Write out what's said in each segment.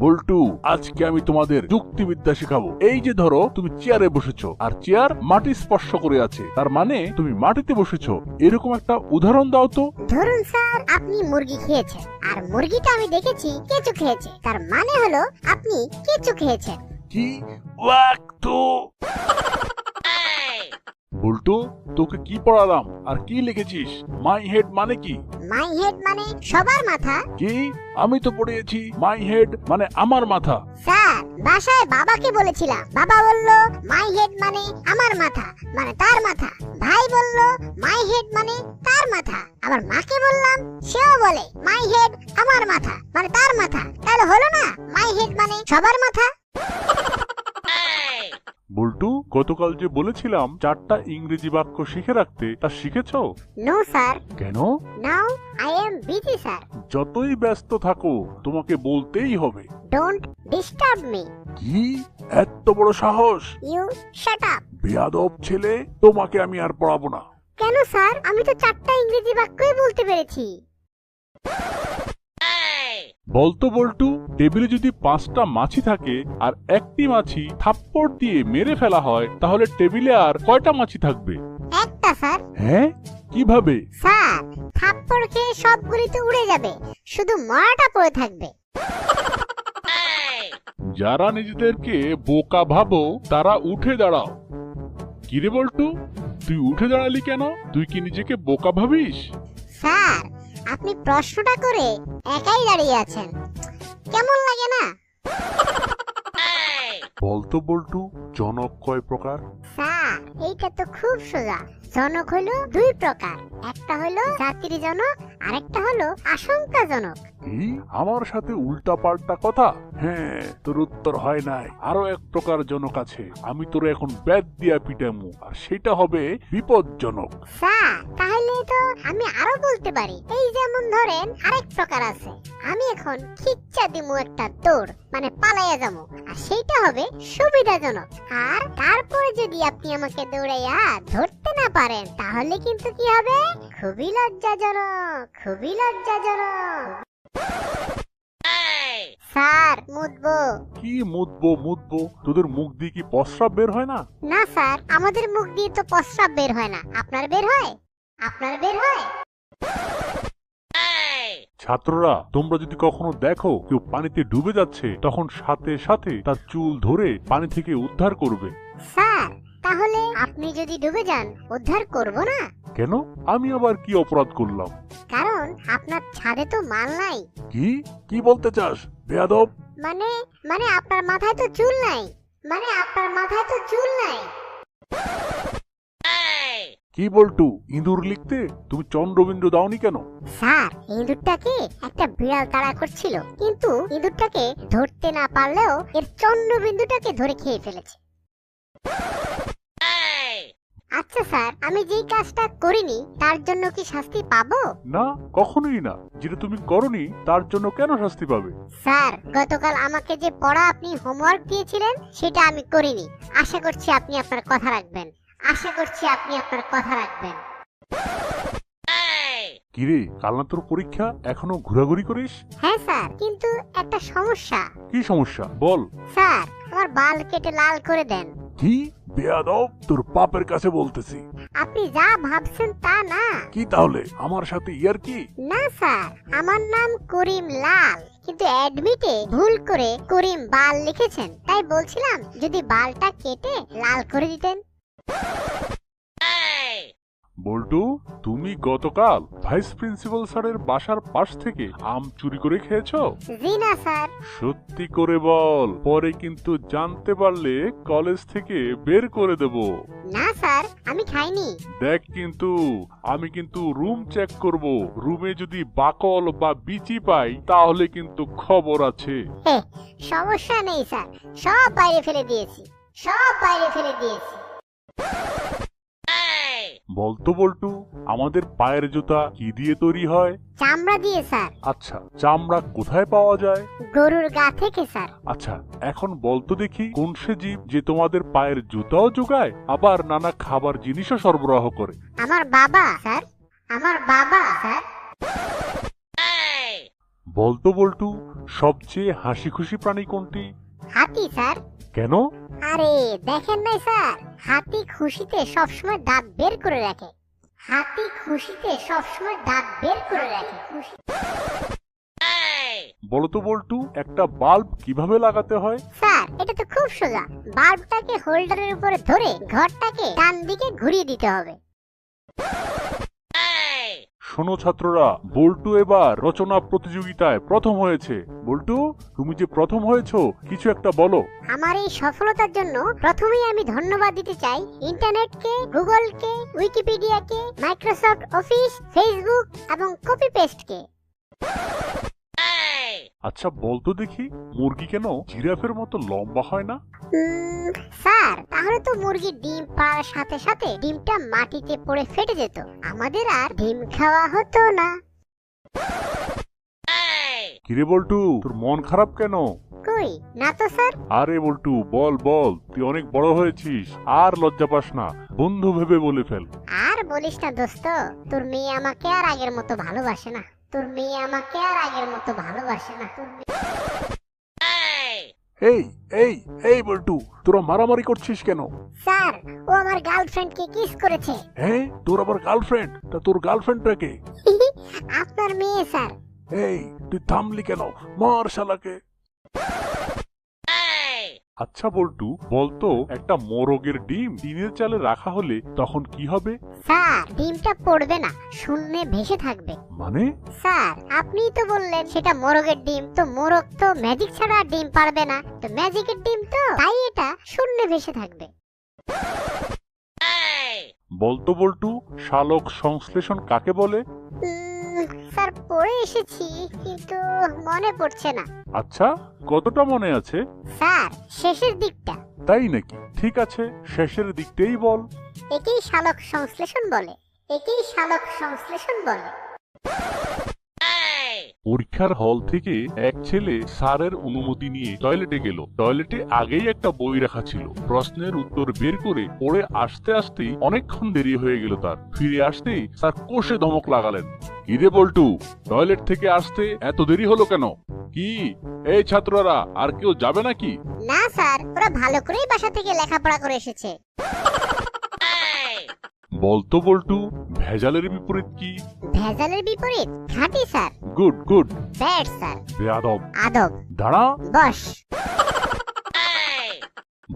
বল্টু, আজকে আমি তোমাদের যুক্তিবিদ্যা শেখাবো। এই যে ধরো তুমি চেয়ারে বসেছো আর চেয়ার মাটি স্পর্শ করে আছে, তার মানে তুমি মাটিতে বসেছো। এরকম একটা উদাহরণ দাও তো। ধরুন স্যার, আপনি মুরগি খেয়েছেন আর মুরগিটা আমি দেখেছি কেঁচো খেয়েছে, তার মানে হলো আপনি কেঁচো খেয়েছেন। কি ওয়াক্তো! বল্টু, তোকে কি পড়ালাম আর কি লিখেছিস? মাই হেড মানে কি? মাই হেড মানে সবার মাথা। কি? আমি তো পড়িয়েছি মাই হেড মানে আমার মাথা। স্যার, বাসায় বাবাকে বলেছিলাম, বাবা বলল মাই হেড মানে আমার মাথা, মানে তার মাথা। ভাই বলল মাই হেড মানে তার মাথা। আবার মাকে বললাম, সেও বলে মাই হেড আমার মাথা, মানে তার মাথা। তাহলে হলো না মাই হেড মানে সবার মাথা? বল্টু, গতকাল যে বলেছিলাম 4টা ইংরেজি বাক্য শিখে রাখতে, তা শিখেছো? No sir. কেন? Now I am busy sir. যতই ব্যস্ত থাকো তোমাকে বলতেই হবে। Don't disturb me. কি এত বড় সাহস! You shut up. বেয়াদব ছেলে, তোমাকে আমি আর পড়াবো না। কেন স্যার? আমি তো 4টা ইংরেজি বাক্যই বলতে পেরেছি। বলতো বল্টু, টেবিলে যদি 5টা মাছি থাকে আর একটি মাছি থাপ্পড় দিয়ে মেরে ফেলা হয়, তাহলে টেবিলে আর কয়টা মাছি থাকবে? একটা স্যার। হ্যাঁ, কিভাবে? স্যার, থাপ্পড় খেয়ে সবগুলি তো উড়ে যাবে, শুধু মরাটা পড়ে থাকবে। যারা নিজেদেরকে বোকা ভাবো তারা উঠে দাঁড়াও। কিরে বল্টু, তুই উঠে দাঁড়ালি কেন? তুই কি নিজেকে বোকা ভাবিস? স্যার, আপনি প্রশ্নটা করে একাই দাঁড়িয়ে আছেন, কেমন লাগে না? বলতো বল্টু, জনক কয় প্রকার? স্যার, এইটা তো খুব সোজা। জনক হলো 2 প্রকার, একটা হলো জাতির জনক, আরেকটা হলো আশঙ্কাজনক। কি আমার সাথে উল্টা পাল্টা কথা? হ্যাঁ, তোর উত্তর হয় নাই। আরো এক প্রকার জনক আছে, আমি তোর এখন ব্যাট দিয়া পিটামু, আর সেটা হবে বিপজ্জনক। স্যার, তাহলে তো আমি আরো বলতে পারি। এই যেমন ধরেন, আরেক প্রকার আছে, আমি এখন খিচ্চা দিমু একটা দৌড়, মানে পালাইয়া যাবো, আর সেইটা হবে সুবিধাজনক। আর তারপরে যদি আপনি আমাকে দৌড়াইয়া ধরতে না পারেন, তাহলে কিন্তু কি হবে? খুবই লজ্জাজনক, খুবই লজ্জাজনক। স্যার, মুতবো। কি মুতবো মুতবো? তোদের মুখ দিয়ে কি প্রস্রাব বের হয় না? না স্যার, আমাদের মুখ দিয়ে তো প্রস্রাব বের হয় না। আপনার বের হয়? আপনার বের হয়? ছাত্ররা, তোমরা যদি কখনো দেখো কেউ পানিতে ডুবে যাচ্ছে, তখন সাথে সাথে তার চুল ধরে পানি থেকে উদ্ধার করবে। স্যার, তাহলে আপনি যদি ডুবে যান, উদ্ধার করব না? কেন? আমি আবার কি অপরাধ করলাম? কারণ আপনার ছাদে তো মাল নাই। কি কি বলতে চাস বেয়াদব? মানে মানে আপনার মাথায় তো চুল নাই। মানে আপনার মাথায় তো চুল নাই। কি বল্টু, ইঁদুর লিখতে তুমি চন্দ্রবিন্দু দাওনি কেন? স্যার, ইঁদুরটাকে একটা বিড়াল তাড়া করছিল, কিন্তু ইঁদুরটাকে ধরতে না পারলেও এর চন্দ্রবিন্দুটাকে ধরে খেয়ে ফেলেছে। আচ্ছা স্যার, আমি যেই কাজটা করিনি তার জন্য কি শাস্তি পাবো? না, কখনোই না। যেটা তুমি করনি তার জন্য কেন শাস্তি পাবে? স্যার, গতকাল আমাকে যে পড়া আপনি হোমওয়ার্ক দিয়েছিলেন সেটা আমি করিনি। আশা করছি আপনি আপনার কথা রাখবেন। আশা করছি আপনি আপনার কথা রাখবেন। কিরে, কাল না তোর পরীক্ষা, এখনো ঘোরাঘুরি করিস? হ্যাঁ স্যার, কিন্তু একটা সমস্যা। কি সমস্যা বল? স্যার, আমার বাল কেটে লাল করে দেন। কি বেয়াদব, তোর বাপের কাছে বলতেছি। আপনি যা ভাবছেন তা না। কি তাহলে আমার সাথে ইয়ার কি? না স্যার, আমার নাম করিম লাল, কিন্তু অ্যাডমিটে ভুল করে করিম বাল লিখেছেন। তাই বলছিলাম যদি বালটা কেটে লাল করে দিতেন। বল্টু, তুমি গতকাল ভাইস প্রিন্সিপাল স্যারের বাসার পাশ থেকে আম চুরি করে খেয়েছো? জি না স্যার। সত্যি করে বল, পরে কিন্তু জানতে পারলে কলেজ থেকে বের করে দেব। না স্যার, আমি খাইনি। দেখ, কিন্তু আমি কিন্তু রুম চেক করব। রুমে যদি বাকল বা বিচি পাই তাহলে কিন্তু খবর আছে। হে, সমস্যা নেই স্যার, সব বাইরে ফেলে দিয়েছি, সব বাইরে ফেলে দিয়েছি। বলতো বল্টু, আমাদের পায়ের জুতা কি দিয়ে তৈরি হয়? চামড়া দিয়ে স্যার। আচ্ছা, চামড়া কোথায় পাওয়া যায়? গরুর গা থেকে স্যার। আচ্ছা, এখন বলতো দেখি, কোন সে জীব যে তোমাদের পায়ের জুতাও যোগায়, আবার নানা খাবার জিনিসও সরবরাহ করে? আমার বাবা স্যার, আমার বাবা স্যার। বলতো বল্টু, সবচেয়ে হাসি খুশি প্রাণী কোনটি? হাতি স্যার। কেন? আরে দেখেন নাই স্যার, হাতি খুশিতে সবসময় দাঁত বের করে রাখে। হাতি খুশিতে সবসময় দাঁত বের করে রাখে। খুশি। বলতো বল্টু, একটা বাল্ব কিভাবে লাগাতে হয়? স্যার এটা তো খুব সোজা। বাল্বটাকে হোল্ডারের উপরে ধরে ঘরটাকে ডান দিকে ঘুরিয়ে দিতে হবে। শোনো ছাত্ররা, বল্টু এবার রচনা প্রতিযোগিতায় প্রথম হয়েছে। বল্টু, তুমি যে প্রথম হয়েছো, কিছু একটা বলো। আমার এই সফলতার জন্য প্রথমেই আমি ধন্যবাদ দিতে চাই ইন্টারনেটকে, গুগলকে, উইকিপিডিয়াকে, মাইক্রোসফট অফিস, ফেসবুক এবং কপি পেস্টকে। আচ্ছা বলতো দেখি, মুরগি কেন জিরাফের মতো লম্বা হয় না? স্যার তাহলে তো মুরগির ডিম পাড়ার সাথে সাথে ডিমটা মাটিতে পড়ে ফেটে যেত, আমাদের আর ডিম খাওয়া হতো না। কিরে বল্টু, তোর মন খারাপ কেন? কই না তো স্যার। আরে বল্টু, বল বল, তুই অনেক বড় হয়েছিস, আর লজ্জা পাস না, বন্ধু ভেবে বলে ফেল। আর বলিস না দোস্ত, তোর মেয়ে আমাকে আর আগের মতো ভালোবাসে না। তোর মেয়ে আমাকে আর আগের মতো ভালোবাসে না। এই এই এই বল্টু, তোরা মারামারি করছিস কেন? স্যার ও আমার গার্লফ্রেন্ডকে কিস করেছে। হ্যাঁ, তোর আবার গার্লফ্রেন্ড? তা তোর গার্লফ্রেন্ডটাকে? আপনার মেয়ে স্যার। এই তুই থামলি কেন? মার শালাকে। আচ্ছা বল্টু, বলতো একটা মোরগের ডিম টিনের চালে রাখা হলে তখন কি হবে? স্যার ডিমটা পড়বে না, শূন্যে ভেসে থাকবে। মানে? স্যার আপনিই তো বললেন সেটা মোরগের ডিম, তো মোরগ তো ম্যাজিক ছাড়া আর ডিম পারবে না, তো ম্যাজিকের ডিম তো, তাই এটা শূন্যে ভেসে থাকবে। বলতো বল্টু, সালোক সংশ্লেষণ কাকে বলে? স্যার পড়ে এসেছি কিন্তু মনে পড়ছে না। আচ্ছা, কতটা মনে আছে? স্যার শেষের দিকটা। তাই নাকি? ঠিক আছে, শেষের দিকটাই বল। একেই সালোক সংশ্লেষণ বলে। একেই সালোক সংশ্লেষণ বলে। পরীক্ষার হল থেকে এক ছেলে স্যারের অনুমতি নিয়ে টয়লেটে গেল। টয়লেটে আগেই একটা বই রাখা ছিল। প্রশ্নের উত্তর বের করে পড়ে আসতে আসতেই অনেকক্ষণ দেরি হয়ে গেল তার। ফিরে আসতেই স্যার কষে ধমক লাগালেন। কিরে বল্টু, টয়লেট থেকে আসতে এত দেরি হলো কেন? কি এই ছাত্ররা আর কেউ যাবে নাকি? না স্যার, ওরা ভালো করেই বাসা থেকে লেখাপড়া করে এসেছে। বলতো বল্টু, ভেজালের বিপরীত কি? ভেজালের বিপরীত খাঁটি sir. Good good. Bad sir. বেয়াদব। আদব। দাঁড়া। বস।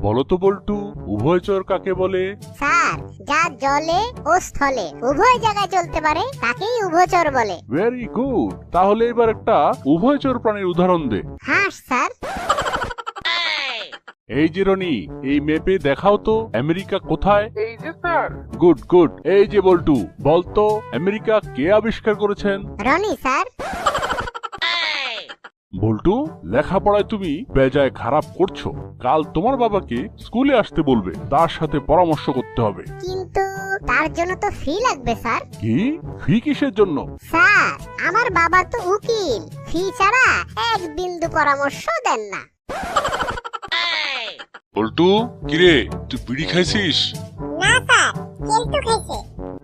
বলতো বল্টু, উভয়চর কাকে বলে? স্যার যা জলে ও স্থলে উভয় জায়গায় চলতে পারে তাকেই উভয়চর বলে। Very good. তাহলে এবার একটা উভয়চর প্রাণীর উদাহরণ দে। হাঁস স্যার। এই যে রনি, এই ম্যাপে দেখাও তো আমেরিকা কোথায়? এই যে স্যার। Good good. এই যে বল্টু, বলতো আমেরিকা কে আবিষ্কার করেছেন? রনি স্যার। বল্টু, লেখাপড়ায় তুমি বেজায় খারাপ করছো। কাল তোমার বাবাকে স্কুলে আসতে বলবে, তার সাথে পরামর্শ করতে হবে। কিন্তু তার জন্য তো ফি লাগবে স্যার। কি ফি? কিসের জন্য? স্যার আমার বাবা তো উকিল, ফি ছাড়া এক বিন্দু পরামর্শ দেন না। বল্টু, কিরে তুই বিড়ি খাইছিস? না স্যার, কেলটু খাইছে।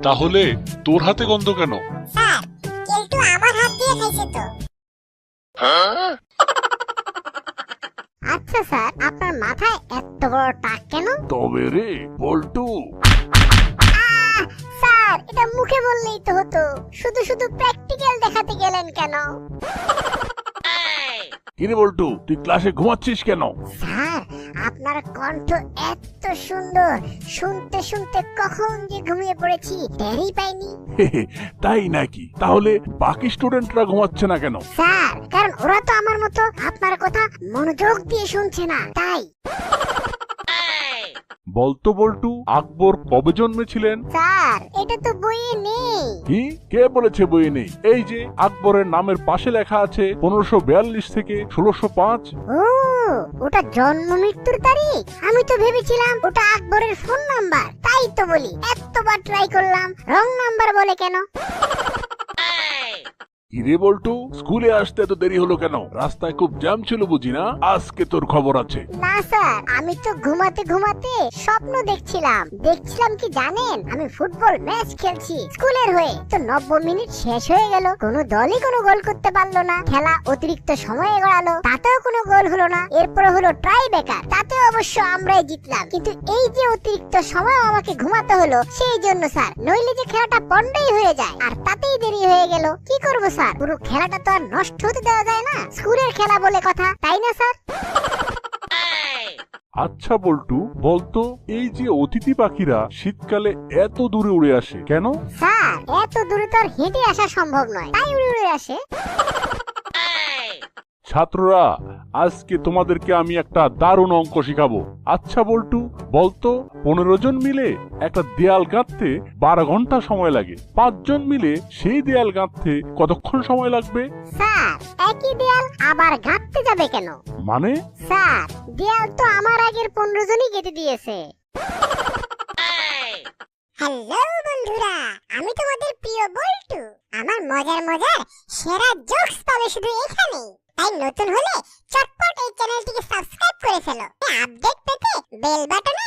তাহলে তোর হাতে গন্ধ কেন? স্যার কেলটু আমার হাত দিয়ে খাইছে তো। আচ্ছা স্যার, আপনার মাথায় এত বড় টাক কেন? তবে রে বল্টু। স্যার এটা মুখে বললেই তো হতো, শুধু শুধু প্র্যাকটিক্যাল দেখাতে গেলেন কেন? কিরে বল্টু, তুই ক্লাসে ঘুমাচ্ছিস কেন? স্যার আপনার কণ্ঠ এত সুন্দর, শুনতে শুনতে কখন যে ঘুমিয়ে পড়েছি টেরই পাইনি। তাই নাকি? তাহলে বাকি স্টুডেন্টরা ঘুমাচ্ছে না কেন? স্যার কারণ ওরা তো আমার মতো আপনার কথা মনোযোগ দিয়ে শুনছে না, তাই। বলতো বল্টু, আকবর কবে জন্মেছিলেন? স্যার এটা তো বইয়ে নেই। কি? কে বলেছে বইয়ে নেই? এই যে আকবরের নামের পাশে লেখা আছে 1542 থেকে 1605। ও ওটা জন্ম মৃত্যুর তারিখ? আমি তো ভেবেছিলাম ওটা আকবরের ফোন নাম্বার, তাই তো বলি এতবার ট্রাই করলাম, রং নাম্বার বলে কেন? কিরে বল্টু, স্কুলে আসতে এত দেরি হলো কেন? রাস্তায় খুব জ্যাম ছিল বুঝি না? আজকে তোর খবর আছে। না স্যার, আমি তো ঘুমাতে ঘুমাতে স্বপ্ন দেখছিলাম কি জানেন, আমি ফুটবল ম্যাচ খেলছি স্কুলের হয়ে। তো 90 মিনিট শেষ হয়ে গেল, কোনো দলই কোনো গোল করতে পারলো না। খেলা অতিরিক্ত সময়ে গড়ালো, তাতেও কোনো গোল হলো না। এরপর হলো ট্রাই বেকার, তাতেও অবশ্য আমরাই জিতলাম। কিন্তু এই যে অতিরিক্ত সময় আমাকে ঘুমাতে হলো, সেই জন্য স্যার, নইলে যে খেলাটা পন্ডই হয়ে যায়, আর তাতেই দেরি হয়ে গেল। কি করবো স্যার, পুরো খেলাটা তো আর নষ্ট হতে দেওয়া যায় না। স্কুলের খেলা বলে কথা, তাই না স্যার? আচ্ছা বল্টু, বলতো এই যে অতিথি পাখিরা শীতকালে এত দূরে উড়ে আসে কেন? স্যার, এত দূরে তো আর হেঁটে আসা সম্ভব নয়, তাই উড়ে উড়ে আসে। ছাত্ররা, আজকে তোমাদেরকে আমি একটা দারুণ অঙ্ক শিখাবো। আচ্ছা বল্টু, বলতো 15 জন মিলে একটা দেয়াল গাঁথতে 12 ঘন্টা সময় লাগে। 5 জন মিলে সেই দেয়াল গাঁথতে কতক্ষণ সময় লাগবে? স্যার, একই দেয়াল আবার গাঁথতে যাবে কেন? মানে? স্যার, দেয়াল তো আমার আগের 15 জনই গেঁথে দিয়েছে। হ্যালো বন্ধুরা, আমি তোমাদের প্রিয় বল্টু। আমার মজার সেরা জোকস পাবে শুধু এখানে। তাই নতুন হলে চটপট এই চ্যানেলটিকে সাবস্ক্রাইব করে ফেলো। আপডেট পেতে বেল বাটনে